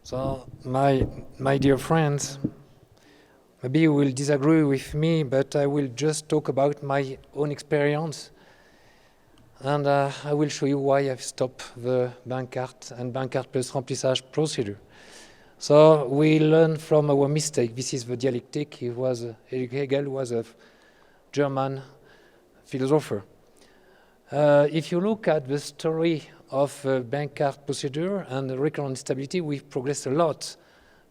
So, my dear friends, maybe you will disagree with me, but I will just talk about my own experience, and I will show you why I've stopped the Bankart and Bankart plus remplissage procedure. So we learn from our mistake. This is the dialectic. Hegel was a German philosopher. If you look at the story of Bankart procedure and recurrent instability, we've progressed a lot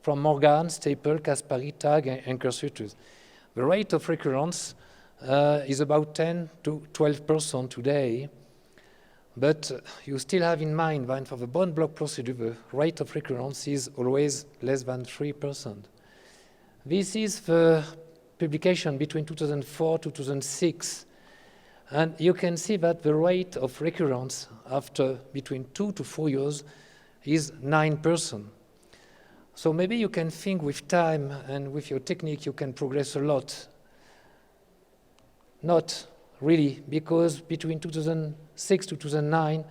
from Morgan, Staple, Kaspari, Tag, and Cursutus. The rate of recurrence is about 10 to 12% today, but you still have in mind that for the bond block procedure, the rate of recurrence is always less than 3%. This is the publication between 2004 to 2006. And you can see that the rate of recurrence after between 2 to 4 years is 9%. So maybe you can think with time and with your technique you can progress a lot. Not really, because between 2006 to 2009,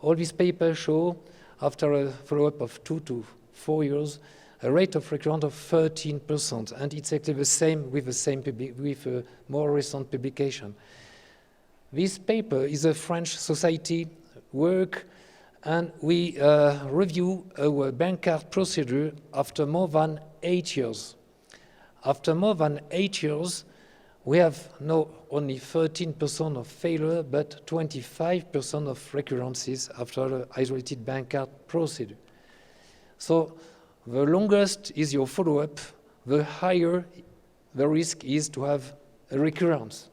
all these papers show, after a follow-up of 2 to 4 years, a rate of recurrence of 13%, and it's actually the same with a more recent publication. This paper is a French society work, and we review our Bankart procedure after more than 8 years. After more than 8 years, we have not only 13% of failure, but 25% of recurrences after the isolated Bankart procedure. So the longest is your follow-up, the higher the risk is to have a recurrence.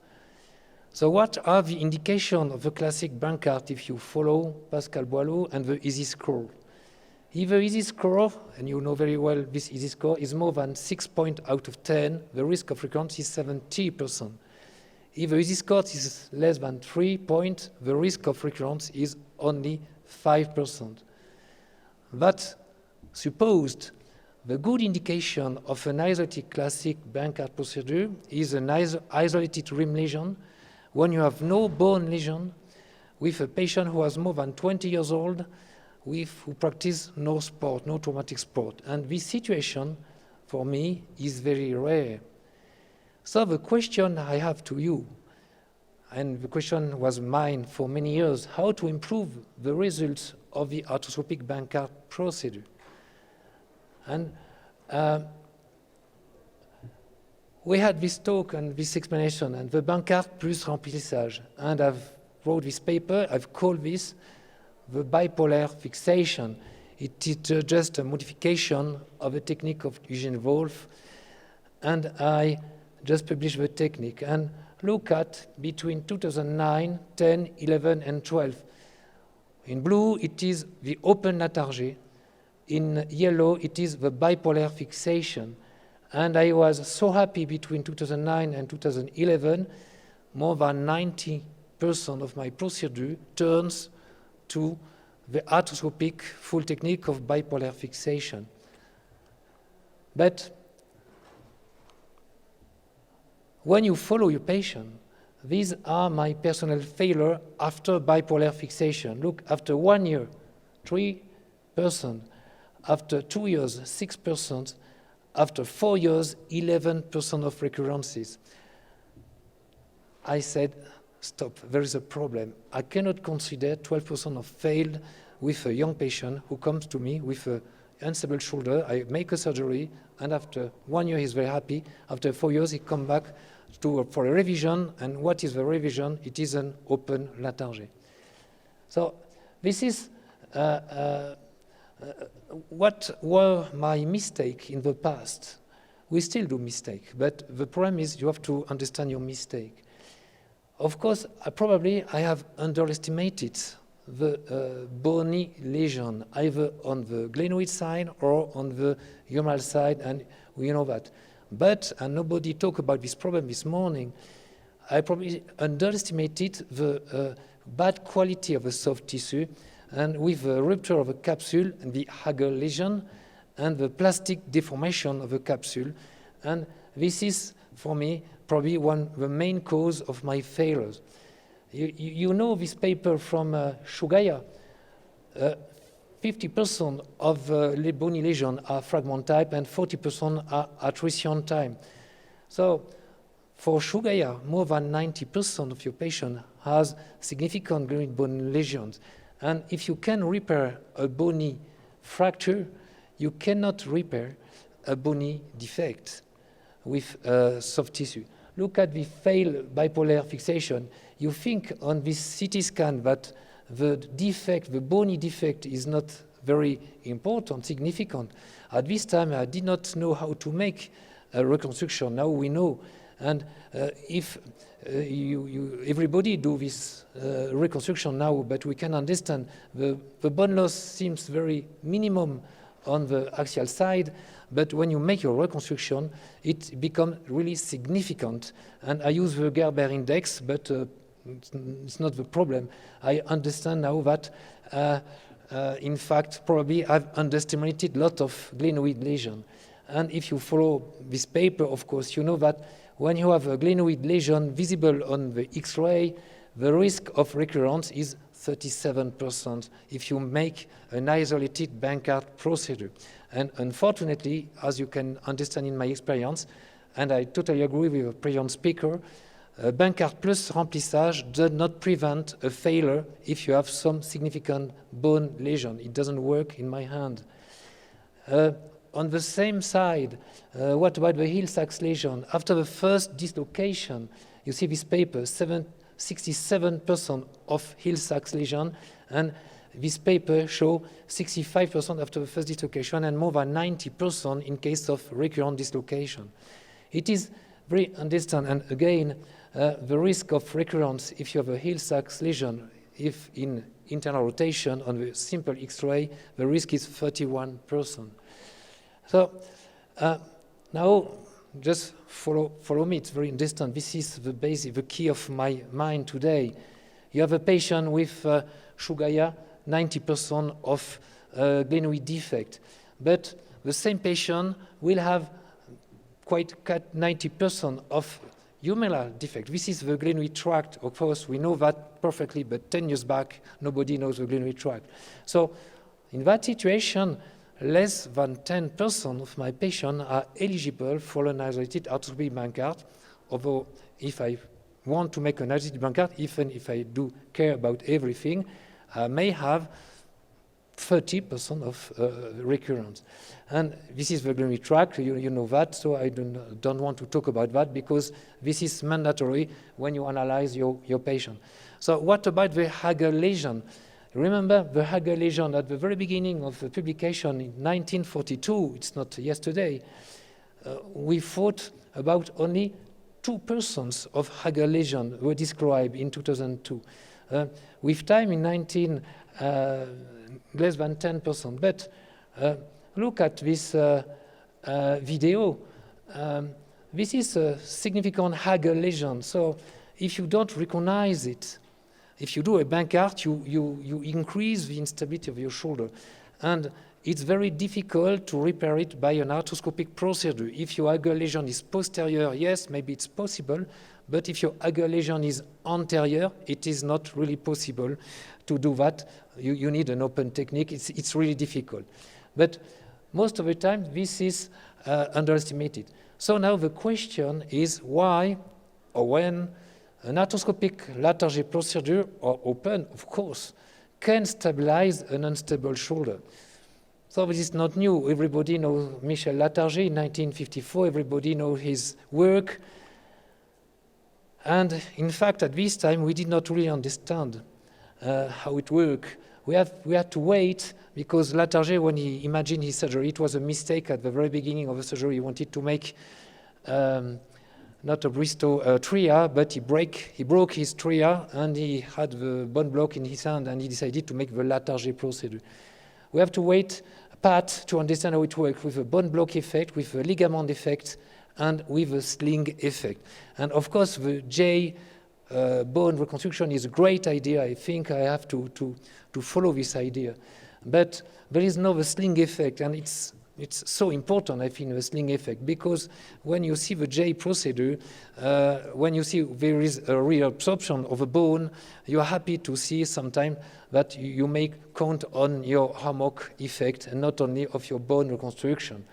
So what are the indications of the classic Bankart if you follow Pascal Boileau and the EASY score? If the EASY score, and you know very well this EASY score, is more than 6 points out of 10, the risk of recurrence is 70%. If the EASY score is less than 3 points, the risk of recurrence is only 5%. But supposed the good indication of an isolated classic Bankart procedure is an isolated rim lesion when you have no bone lesion with a patient who was more than 20 years old who practice no sport, no traumatic sport. And this situation, for me, is very rare. So the question I have to you, and the question was mine for many years, how to improve the results of the arthroscopic Bankart procedure. And we had this talk and this explanation, and the Bankart plus remplissage. And I've wrote this paper, I've called this the bipolar fixation. It is just a modification of the technique of Eugene Wolff, and I just published the technique. And look at between 2009, 10, 11, and 12. In blue, it is the open latarjet. In yellow, it is the bipolar fixation. And I was so happy between 2009 and 2011, more than 90% of my procedure turns to the arthroscopic full technique of bipolar fixation. But when you follow your patient, these are my personal failure after bipolar fixation. Look, after 1 year, 3%, after 2 years, 6%, after 4 years, 11% of recurrences. I said, stop, there is a problem. I cannot consider 12% of failed with a young patient who comes to me with an unstable shoulder. I make a surgery, and after 1 year he's very happy. After 4 years he comes back for a revision, and what is the revision? It is an open latarjet. So this is what were my mistakes in the past. We still do mistakes, but the problem is you have to understand your mistake. Of course, I have underestimated the bony lesion, either on the glenoid side or on the humeral side, and we know that. But, and nobody talked about this problem this morning, I probably underestimated the bad quality of the soft tissue, and with the rupture of a capsule and the Hagel lesion and the plastic deformation of the capsule. And this is, for me, probably the main cause of my failures. You know this paper from Shugaya, 50% of bony lesions are fragment type and 40% are attrition type. So for Shugaya, more than 90% of your patient has significant glenoid bone lesions. And if you can repair a bony fracture, you cannot repair a bony defect with soft tissue. Look at the failed bipolar fixation. You think on this CT scan that the defect, the bony defect, is not very important, significant. At this time, I did not know how to make a reconstruction. Now we know. And if everybody do this reconstruction now, but we can understand the bone loss seems very minimum on the axial side, but when you make your reconstruction, it becomes really significant. And I use the Gerber index, but it's not the problem. I understand now that, in fact, probably I've underestimated a lot of glenoid lesion. And if you follow this paper, of course, you know that when you have a glenoid lesion visible on the X-ray, the risk of recurrence is 37% if you make an isolated Bankart procedure. And unfortunately, as you can understand in my experience, and I totally agree with the previous speaker, Bankart plus remplissage does not prevent a failure if you have some significant bone lesion. It doesn't work in my hand. On the same side, what about the heel sacs lesion? After the first dislocation, you see this paper, 67% of heel sacs lesion, and this paper show 65% after the first dislocation and more than 90% in case of recurrent dislocation. It is very understand, and again, the risk of recurrence if you have a heel sacs lesion, if in internal rotation on the simple X-ray, the risk is 31%. So now, just follow me. It's very distant. This is the basic, the key of my mind today. You have a patient with Shugaya, 90% of glenoid defect, but the same patient will have quite 90% of humeral defect. This is the glenoid tract. Of course, we know that perfectly, but 10 years back, nobody knows the glenoid tract. So, in that situation, less than 10% of my patients are eligible for an isolated arthroscopic Bankart, although if I want to make an isolated Bankart, even if I do care about everything, I may have 30% of recurrence. And this is the glenoid tract, you know that, so I don't want to talk about that because this is mandatory when you analyze your patient. So what about the Hager lesion? Remember the Hager lesion at the very beginning of the publication in 1942, it's not yesterday, we thought about only 2% of Hager lesion were described in 2002. With time in less than 10%. But look at this video. This is a significant Hager lesion. So if you don't recognize it, if you do a Bankart, you increase the instability of your shoulder. And it's very difficult to repair it by an arthroscopic procedure. If your Hager lesion is posterior, yes, maybe it's possible. But if your Hager lesion is anterior, it is not really possible to do that. You need an open technique. It's really difficult. But most of the time, this is underestimated. So now the question is why or when an arthroscopic latarjet procedure, or open, of course, can stabilize an unstable shoulder. So this is not new. Everybody knows Michel Latarjet in 1954. Everybody knows his work. And in fact, at this time, we did not really understand how it works. We had to wait because Latarjet, when he imagined his surgery, it was a mistake at the very beginning of the surgery. He wanted to make not a Bristow tria, but he broke his tria and he had the bone block in his hand and he decided to make the Latarjet procedure. We have to wait a part to understand how it works with a bone block effect, with a ligament effect, and with a sling effect. And of course, the J bone reconstruction is a great idea. I think I have to follow this idea. But there is no sling effect, and it's it's so important, I think, the sling effect, because when you see the J procedure, when you see there is a reabsorption of a bone, you are happy to see sometimes that you make count on your HOMBRO effect and not only of your bone reconstruction.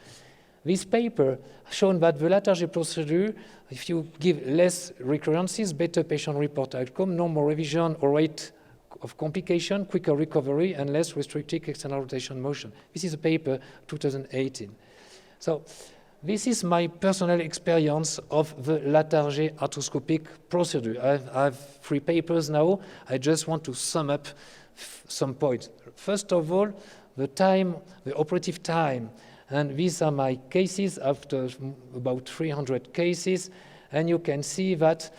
This paper shown that the latarjet procedure, if you give less recurrences, better patient-reported outcome, no more revision or rate of complication, quicker recovery, and less restricted external rotation motion. This is a paper 2018. So this is my personal experience of the latarjet arthroscopic procedure. I have 3 papers now. I just want to sum up some points. First of all, the time, the operative time. And these are my cases after about 300 cases. And you can see that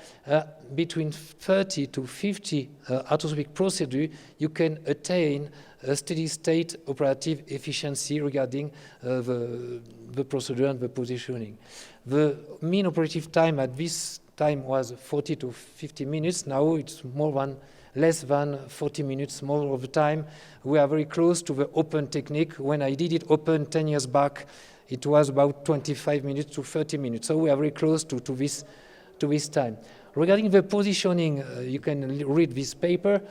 between 30 to 50 arthroscopic procedure, you can attain a steady state operative efficiency regarding the procedure and the positioning. The mean operative time at this time was 40 to 50 minutes. Now it's less than 40 minutes more of the time. We are very close to the open technique. When I did it open 10 years back, it was about 25 minutes to 30 minutes. So we are very close to this time. Regarding the positioning, you can read this paper,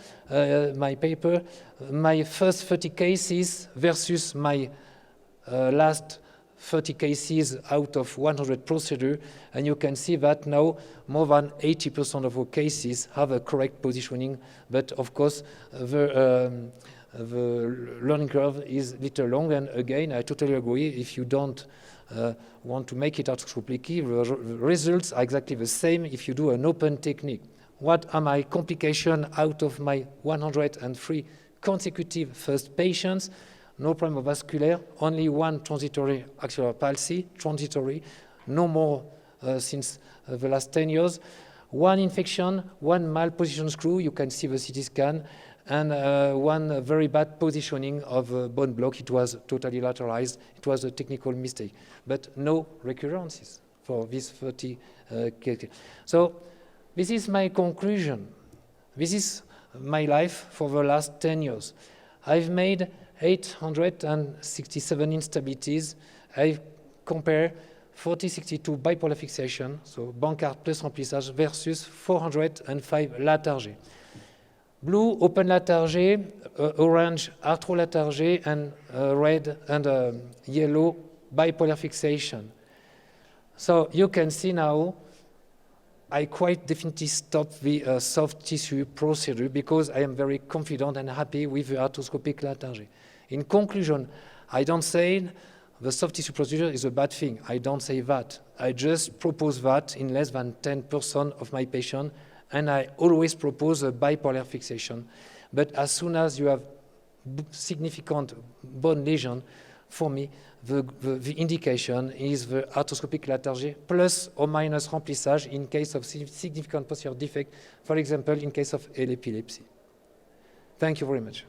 my first 30 cases versus my last 30 cases out of 100 procedures, and you can see that now more than 80% of our cases have a correct positioning, but of course the learning curve is a little long, and again, I totally agree, if you don't want to make it arthroscopically, the results are exactly the same if you do an open technique. What are my complications out of my 103 consecutive first patients? No problem vascular, only 1 transitory axial palsy, transitory, no more since the last 10 years. 1 infection, 1 malposition screw, you can see the CT scan, and 1 very bad positioning of a bone block. It was totally lateralized. It was a technical mistake, but no recurrences for these 30 cases. So this is my conclusion. This is my life for the last 10 years. I've made 867 instabilities. I compare 4062 bipolar fixation, so Bankart plus remplissage, versus 405 latarjet. Blue, open latarjet, orange, arthro-latarjet, and red and yellow, bipolar fixation. So you can see now, I quite definitely stopped the soft tissue procedure because I am very confident and happy with the arthroscopic latarjet. In conclusion, I don't say the soft tissue procedure is a bad thing. I don't say that. I just propose that in less than 10% of my patients, and I always propose a bipolar fixation. But as soon as you have significant bone lesion, for me, the indication is the arthroscopic latarjet plus or minus remplissage in case of significant posterior defect, for example, in case of epilepsy. Thank you very much.